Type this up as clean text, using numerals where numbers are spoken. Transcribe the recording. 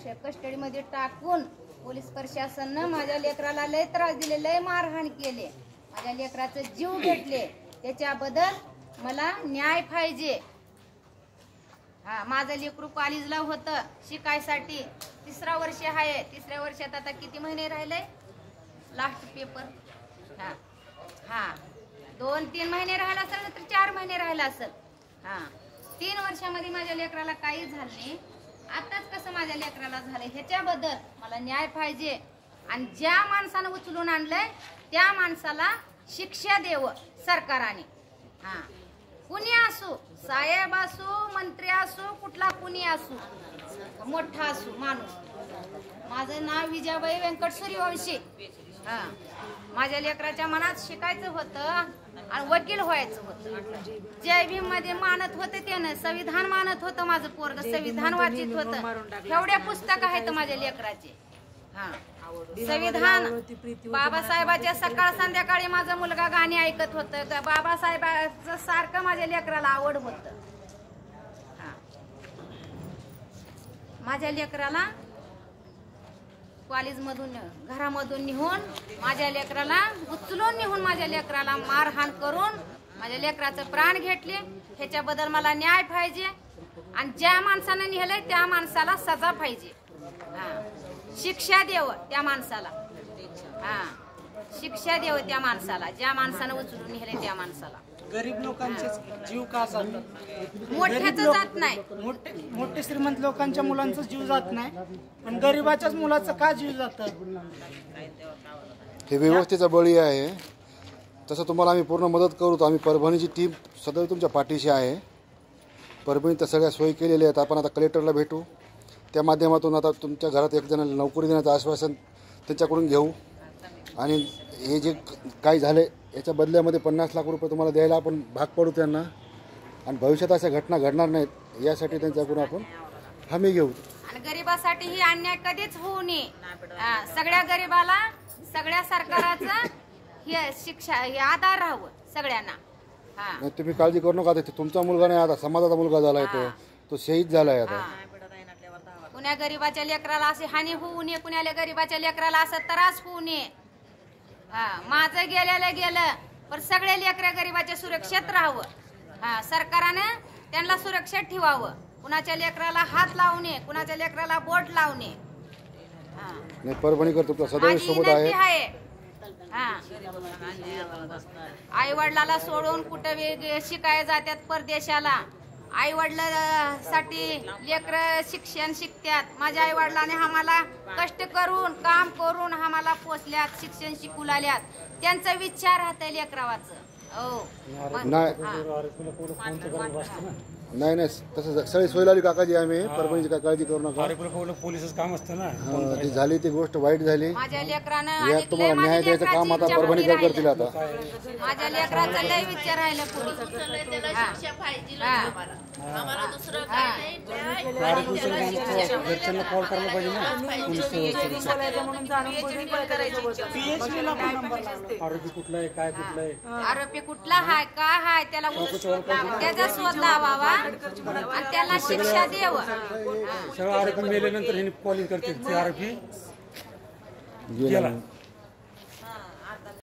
कस्टडीमध्ये टाकून पोलीस प्रशासनानं माझ्या लेकराला लय त्रास दिले, लय मारहाण केले, माझ्या लेकराचं जीव घेतले, त्याच्याबद्दल मला न्याय पाहिजे। माझं लेकरू कॉलेजला होतं शिकायसाठी, 3रा वर्ष आहे, 3ऱ्या वर्षात आता किती महिने राहिले, लास्ट पेपर 2-3 महिने राहिला असेल, तर 4 महिने राहिला असेल। 3 वर्षामध्ये माझ्या लेकराला काही झालं नाही, आताच कसं माझ्या लेकराला झालं, ह्याच्याबद्दल मला न्याय पाहिजे। आणि ज्या माणसानं उचलून आणलंय त्या माणसाला शिक्षा द्यावं सरकारने। कुणी असो, साहेब असो, मंत्री असो, कुठला कुणी असो, मोठा असो माणूस। माझं नाव विजयाबाई व्यंकट सूर्यवंशी। माझ्या लेकराच्या मनात शिकायचं होतं आणि वकील व्हायचं होतं। जय भीम मध्ये मानत होते त्यानं, संविधान मानत होतं माझं पोरग, संविधान वाचित होतं। एवढ्या पुस्तक आहेत माझ्या लेकराचे। संविधान, बाबासाहेबाच्या सकाळ संध्याकाळी माझा मुलगा गाणी ऐकत होतं, बाबासाहेबांचं सारखं माझ्या लेकराला आवड होत। माझ्या लेकराला कॉलेजमधून, घरामधून निघून माझ्या लेकराला उचलून निघून माझ्या लेकराला मारहाण करून माझ्या लेकराचं प्राण घेतले, ह्याच्याबद्दल मला न्याय पाहिजे। आणि ज्या माणसानं नेलंय त्या माणसाला सजा पाहिजे, शिक्षा द्यावं त्या माणसाला, शिक्षा द्यावं त्या माणसाला, ज्या माणसानं उचलून नेलंय त्या माणसाला। गरीब लोकांचे जीव का जातात, मोठ्याचं जात नाही, मोठे श्रीमंत लोकांच्या मुलांचा जीव जात नाही, पण गरीबाच्याच मुलाचं का जीव जातं? हे व्यवस्थेचा बळी आहे। तसं तुम्हाला आम्ही पूर्ण मदत करू, आम्ही परभणीची टीम सदैव तुमच्या पाठीशी आहे। परभणीत सगळ्या सोयी केलेल्या आहेत, आपण आता कलेक्टरला भेटू, त्या माध्यमातून आता तुमच्या घरात एक जणाला नोकरी देण्याचं आश्वासन त्यांच्याकडून घेऊ। आणि हे जे काही झाले याच्या बदल्यामध्ये 50 लाख रुपये तुम्हाला द्यायला आपण भाग पडू त्यांना, आणि भविष्यात अशा घटना घडणार नाहीत यासाठी त्यांच्याकडून आपण हमी घेऊ। आणि गरिबासाठी ही अन्याय कधीच होऊ नये, सगळ्या गरिबाला सगळ्या सरकाराचं हे शिक्षा, हे आधार राहावं सगळ्यांना। तुम्ही काळजी करू नका, तुमचा मुलगा नाही, आता समाजाचा मुलगा झालाय, तो शहीद झालाय। आता कुण्या गरीबाच्या लेकराला अशी हानी होऊ नये, कुण्या गरीबाच्या लेकराला असं त्रास होऊ नये। माझं गेलेलं गेलं, पण सगळे लेकरं गरीबाच्या सुरक्षेत राहावं, सरकारनं त्यांना सुरक्षित ठेवावं, कुणाच्या लेकराला हात लावू नये, कुणाच्या लेकराला बोट लावू नये। नाही, परभणीकर तुमच्या सदैव सोबत आहे। आई वडिलाला सोडून कुठे शिकायला जातात परदेशाला, आई वडिलांसाठी लेकर शिक्षण शिकतात। माझ्या आई वडिलांनी आम्हाला कष्ट करून, काम करून आम्हाला पोचल्यात, शिक्षण शिकू लागल्यात, त्यांचा विचार राहतंय लेकरावाचं। नाही नाही, तसं सगळी सोय लावली काकाजी, आम्ही परभणीची काय काळजी करू नका। पोलिसच काम असतं ना, ती झाली ती गोष्ट वाईट झाली, माझ्या लेकरानं यात तुम्हाला न्याय द्यायचं काम आता परभणीकर करतील। आता माझ्या लेकराचा लय विचार राहिला पुढे, घरच्यांना कॉल करायला पाहिजे ना, आरोपी कुठला आहे, काय कुठला आहे, आरोपी कुठला हाय, काय हाय, त्याला त्याचा शोध लावावा आणि त्याला शिक्षा द्यावं। सगळं आरोपी मेल्यानंतर हे कॉलिंग करते, ते आरोपी गेला।